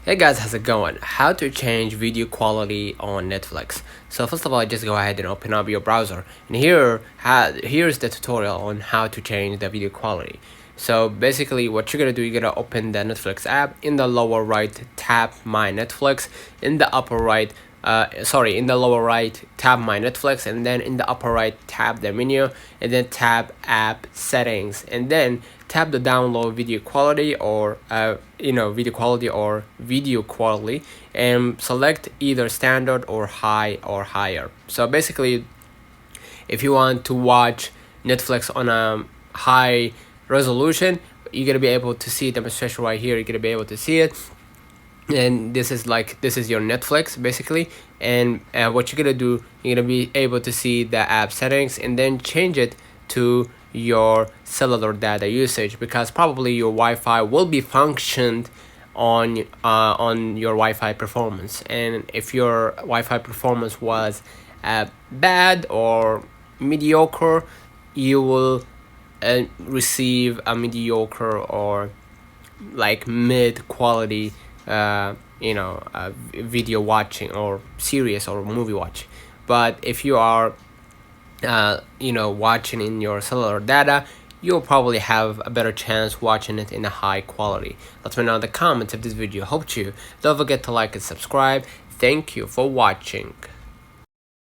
Hey guys, how's it going? How to change video quality on Netflix. So first of all, just go ahead and open up your browser, and here's the tutorial on how to change the video quality. So basically what you're gonna do, you're gonna open the Netflix app. In the lower right, tap My Netflix. In the upper right, in the lower right, tap My Netflix, and then in the upper right, tap the menu, and then tap App Settings, and then tap the download video quality or video quality, and select either standard or high or higher. So basically, if you want to watch Netflix on a high resolution, you're gonna be able to see a demonstration right here. You're gonna be able to see it, and this is your Netflix basically. And what you're gonna do, you're gonna be able to see the app settings and then change it to your cellular data usage, because probably your Wi-Fi will be functioned on your Wi-Fi performance. And if your Wi-Fi performance was bad or mediocre, you will receive a mediocre or like mid quality video watching or series or movie watch. But if you are watching in your cellular data, you'll probably have a better chance watching it in a high quality. Let me know in the comments if this video helped you. Don't forget to like and subscribe. Thank you for watching.